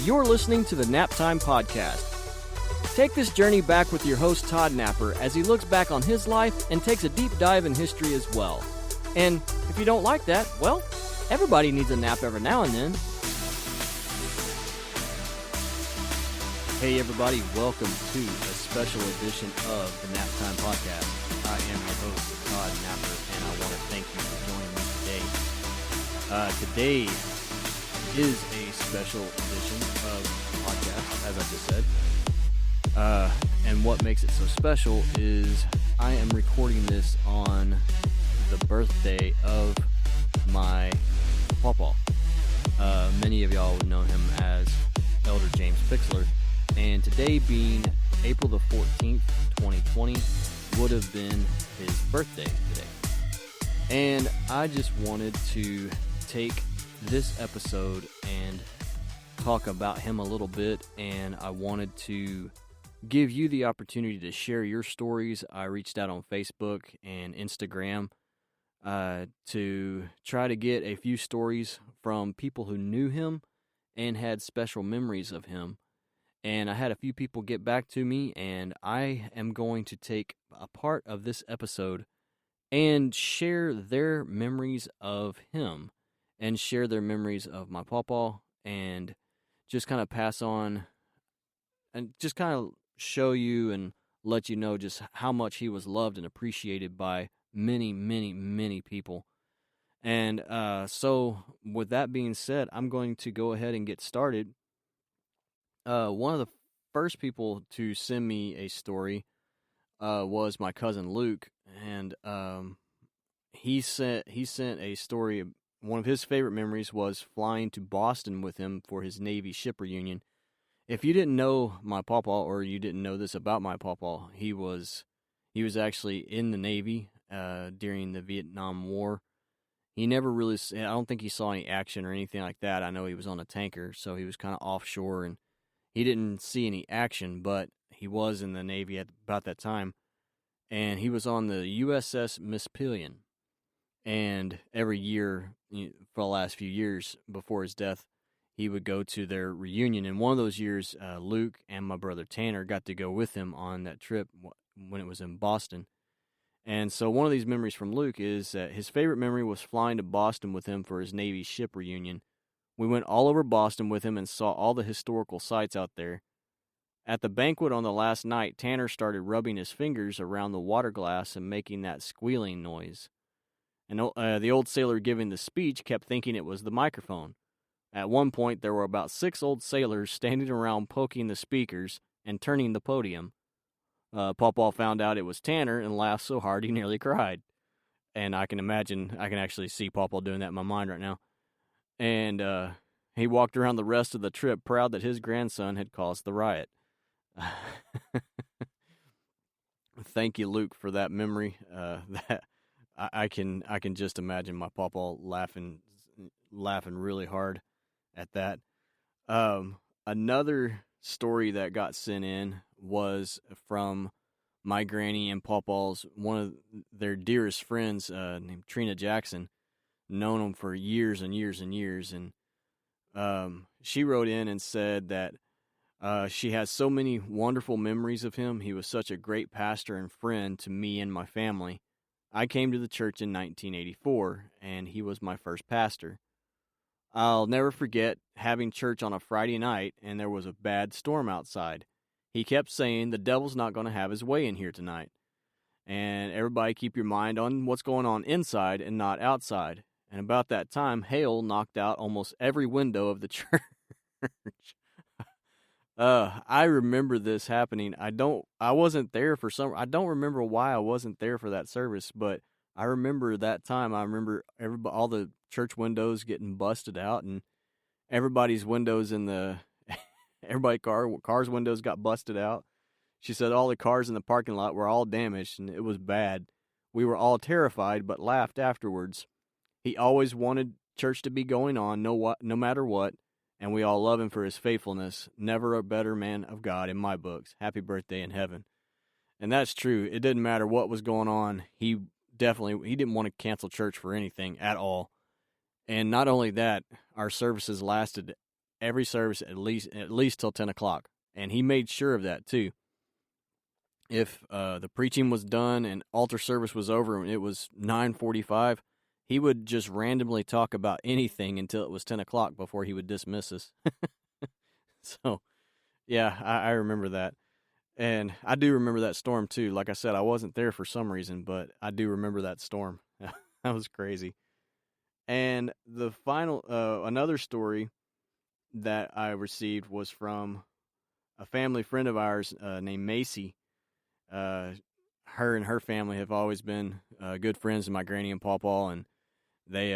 You're listening to the Nap Time Podcast. Take this journey back with your host Todd Napper as he looks back on his life and takes a deep dive in history as well. And if you don't like that, well, everybody needs a nap every now and then. Hey everybody, welcome to a special edition of the Nap Time Podcast. I am your host, Todd Napper, and I want to thank you for joining me today. Today is a special edition of the podcast, as I just said. And what makes it so special is I am recording this on the birthday of my pawpaw. Many of y'all would know him as Elder James Pixler. And today being April the 14th, 2020, would have been his birthday today. And I just wanted to take this episode and talk about him a little bit, and I wanted to give you the opportunity to share your stories. I reached out on Facebook and Instagram to try to get a few stories from people who knew him and had special memories of him. And I had a few people get back to me, and I am going to take a part of this episode and share their memories of him and share their memories of my pawpaw and just kind of pass on and just kind of show you and let you know just how much he was loved and appreciated by many, many, many people. And so with that being said, I'm going to go ahead and get started. One of the first people to send me a story was my cousin Luke, and he sent a story. One of his favorite memories was flying to Boston with him for his Navy ship reunion. If you didn't know my pawpaw, or you didn't know this about my pawpaw, he was actually in the Navy during the Vietnam War. He never really, I don't think he saw any action or anything like that. I know he was on a tanker, so he was kind of offshore, and he didn't see any action, but he was in the Navy at about that time. And he was on the USS Mispillion. And every year, for the last few years before his death, he would go to their reunion. And one of those years, Luke and my brother Tanner got to go with him on that trip when it was in Boston. And so one of these memories from Luke is that his favorite memory was flying to Boston with him for his Navy ship reunion. We went all over Boston with him and saw all the historical sites out there. At the banquet on the last night, Tanner started rubbing his fingers around the water glass and making that squealing noise. And the old sailor giving the speech kept thinking it was the microphone. At one point, there were about 6 old sailors standing around poking the speakers and turning the podium. Pawpaw found out it was Tanner and laughed so hard he nearly cried. And I can actually see Pawpaw doing that in my mind right now. And he walked around the rest of the trip proud that his grandson had caused the riot. Thank you, Luke, for that memory. That I can just imagine my pawpaw laughing really hard at that. Another story that got sent in was from my granny and Pawpaw's one of their dearest friends, named Trina Jackson. Known him for years and years and years, and she wrote in and said that she has so many wonderful memories of him. He was such a great pastor and friend to me and my family. I came to the church in 1984, and he was my first pastor. I'll never forget having church on a Friday night, and there was a bad storm outside. He kept saying, "The devil's not going to have his way in here tonight. And everybody keep your mind on what's going on inside and not outside." And about that time, hail knocked out almost every window of the church. I remember this happening. I don't remember why I wasn't there for that service, but I remember that time. I remember all the church windows getting busted out, and everybody's windows cars' windows got busted out. She said all the cars in the parking lot were all damaged, and it was bad. We were all terrified, but laughed afterwards. He always wanted church to be going on, no matter what, and we all love him for his faithfulness. Never a better man of God in my books. Happy birthday in heaven. And that's true. It didn't matter what was going on. He didn't want to cancel church for anything at all. And not only that, our services lasted every service at least till 10 o'clock, and he made sure of that too. If the preaching was done and altar service was over and it was 9:45, he would just randomly talk about anything until it was 10 o'clock before he would dismiss us. So yeah, I remember that. And I do remember that storm too. Like I said, I wasn't there for some reason, but I do remember that storm. That was crazy. And the final, another story that I received was from a family friend of ours named Macy. Uh, Her and her family have always been good friends of my granny and pawpaw, and they,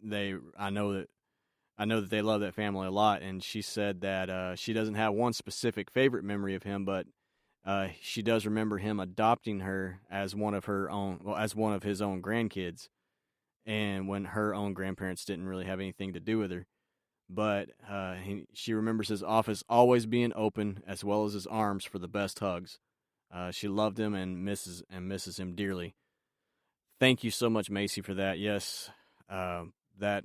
they, I know that they love that family a lot. And she said that she doesn't have one specific favorite memory of him, but she does remember him adopting her as one of her own, well, as one of his own grandkids, and when her own grandparents didn't really have anything to do with her. But she remembers his office always being open, as well as his arms for the best hugs. She loved him and misses him dearly. Thank you so much, Macy, for that. Yes, that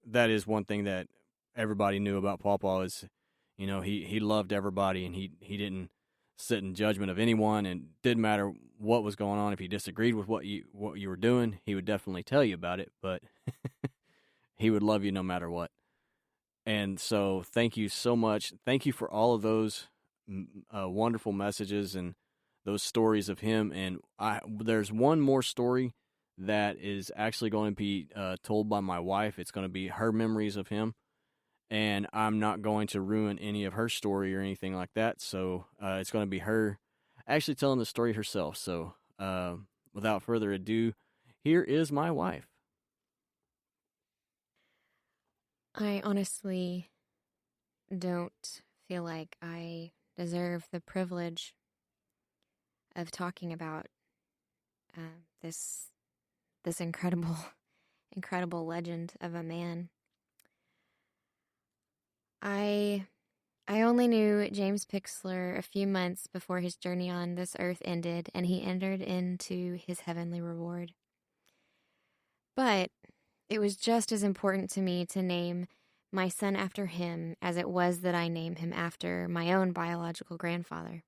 that is one thing that everybody knew about Pawpaw is, he loved everybody, and he didn't sit in judgment of anyone, and didn't matter what was going on. If he disagreed with what you were doing, he would definitely tell you about it, but he would love you no matter what. And so thank you so much. Thank you for all of those wonderful messages and those stories of him. And there's one more story that is actually going to be told by my wife. It's going to be her memories of him. And I'm not going to ruin any of her story or anything like that. So it's going to be her actually telling the story herself. So without further ado, here is my wife. I honestly don't feel like I deserve the privilege of talking about this incredible legend of a man. I only knew James Pixler a few months before his journey on this earth ended, and he entered into his heavenly reward. But it was just as important to me to name my son after him as it was that I name him after my own biological grandfather.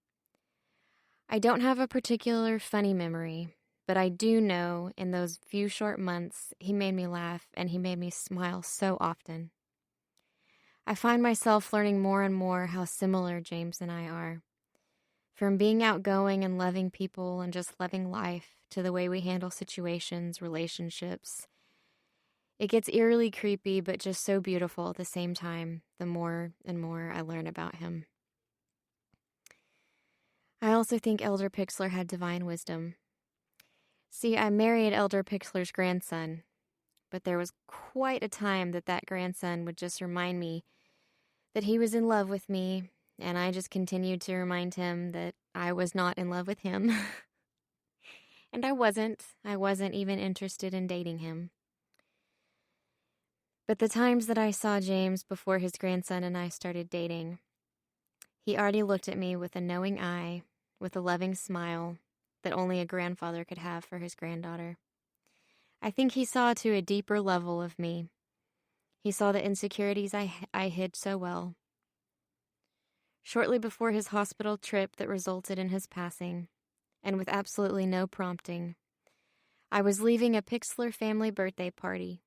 I don't have a particular funny memory, but I do know in those few short months he made me laugh and he made me smile so often. I find myself learning more and more how similar James and I are. From being outgoing and loving people and just loving life to the way we handle situations, relationships. It gets eerily creepy, but just so beautiful at the same time, the more and more I learn about him. I also think Elder Pixler had divine wisdom. See, I married Elder Pixler's grandson, but there was quite a time that grandson would just remind me that he was in love with me, and I just continued to remind him that I was not in love with him. And I wasn't even interested in dating him. But the times that I saw James before his grandson and I started dating, he already looked at me with a knowing eye, with a loving smile that only a grandfather could have for his granddaughter. I think he saw to a deeper level of me. He saw the insecurities I hid so well. Shortly before his hospital trip that resulted in his passing, and with absolutely no prompting, I was leaving a Pixler family birthday party.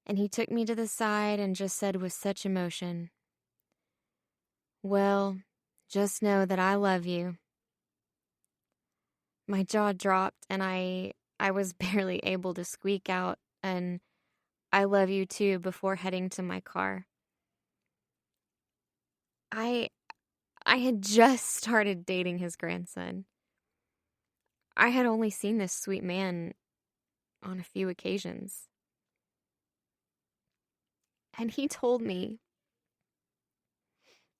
And he took me to the side and just said with such emotion, "Well, just know that I love you." My jaw dropped and I was barely able to squeak out an "I love you too" before heading to my car. I had just started dating his grandson. I had only seen this sweet man on a few occasions. And he told me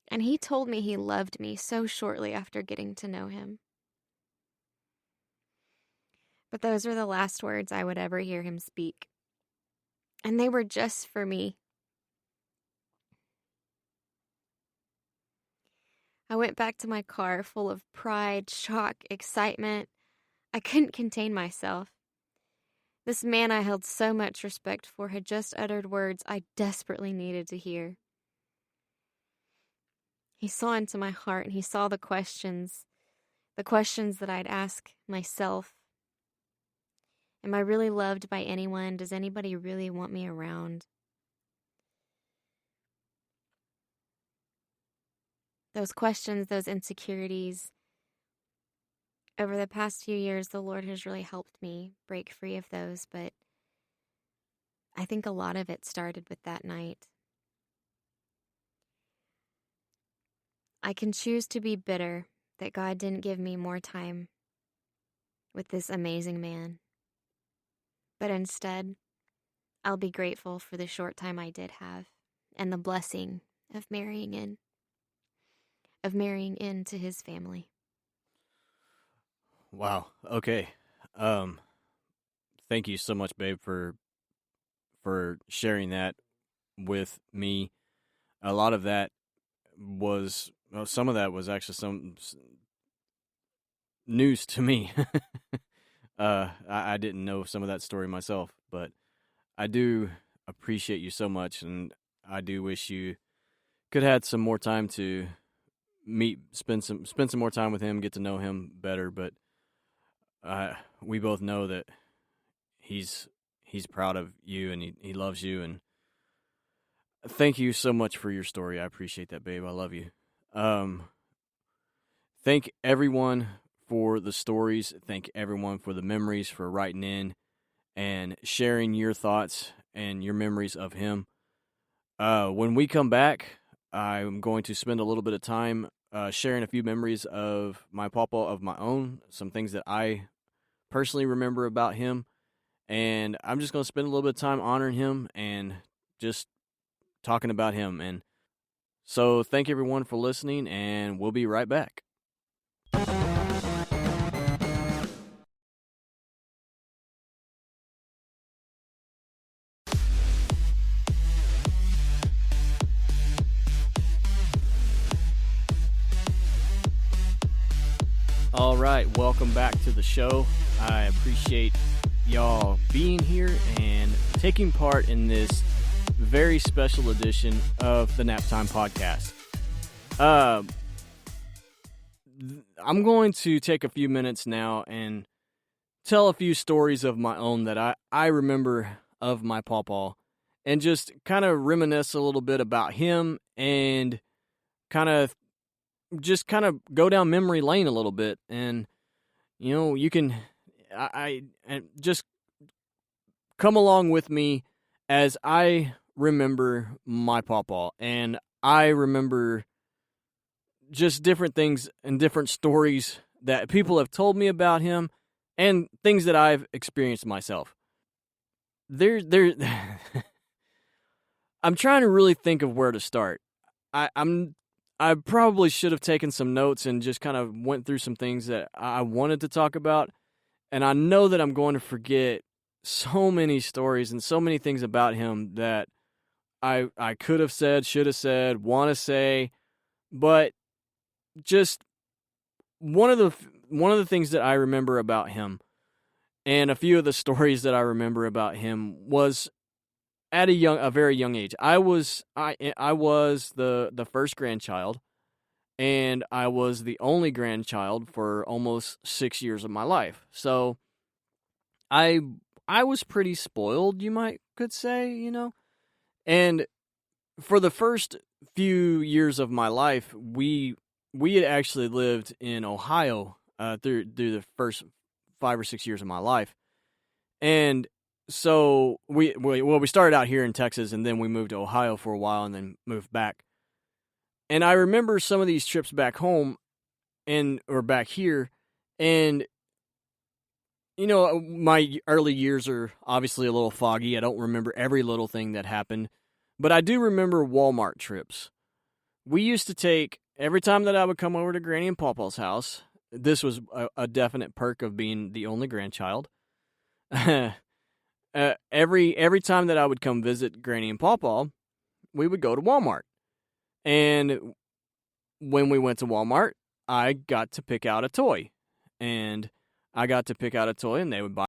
he loved me so shortly after getting to know him. But those were the last words I would ever hear him speak. And they were just for me. I went back to my car full of pride, shock, excitement. I couldn't contain myself. This man I held so much respect for had just uttered words I desperately needed to hear. He saw into my heart, and he saw the questions that I'd ask myself. Am I really loved by anyone? Does anybody really want me around? Those questions, those insecurities. Over the past few years, the Lord has really helped me break free of those, but I think a lot of it started with that night. I can choose to be bitter that God didn't give me more time with this amazing man. But instead, I'll be grateful for the short time I did have and the blessing of marrying into his family. Wow. Okay. Thank you so much, babe, for sharing that with me. A lot of that was, well, some of that was actually some news to me. I didn't know some of that story myself, but I do appreciate you so much, and I do wish you could have had some more time to spend some more time with him, get to know him better. But we both know that he's proud of you, and he loves you, and thank you so much for your story. I appreciate that, babe. I love you. Thank everyone for the stories. Thank everyone for the memories, for writing in and sharing your thoughts and your memories of him. When we come back, I'm going to spend a little bit of time sharing a few memories of my papa of my own, some things that I personally remember about him, and I'm just going to spend a little bit of time honoring him and just talking about him. And so thank everyone for listening, and we'll be right back. All right, welcome back to the show. I appreciate y'all being here and taking part in this very special edition of the Naptime Podcast. I'm going to take a few minutes now and tell a few stories of my own that I remember of my pawpaw, and just kind of reminisce a little bit about him, and kind of go down memory lane a little bit. And you can I just come along with me as I remember my pawpaw, and I remember just different things and different stories that people have told me about him, and things that I've experienced myself. I'm trying to really think of where to start. I probably should have taken some notes and just kind of went through some things that I wanted to talk about, and I know that I'm going to forget so many stories and so many things about him that I could have said, should have said, want to say, but just one of the things that I remember about him, and a few of the stories that I remember about him, was at a very young age. I was the first grandchild, and I was the only grandchild for almost 6 years of my life. So I was pretty spoiled, could say. And for the first few years of my life, we had actually lived in Ohio through the first 5 or 6 years of my life. And so we started out here in Texas, and then we moved to Ohio for a while, and then moved back. And I remember some of these trips back home or back here, and my early years are obviously a little foggy. I don't remember every little thing that happened, but I do remember Walmart trips. We used to take, every time that I would come over to Granny and Pawpaw's house, this was a definite perk of being the only grandchild. Every time that I would come visit Granny and Pawpaw, we would go to Walmart. And when we went to Walmart, I got to pick out a toy. And I got to pick out a toy, and they would buy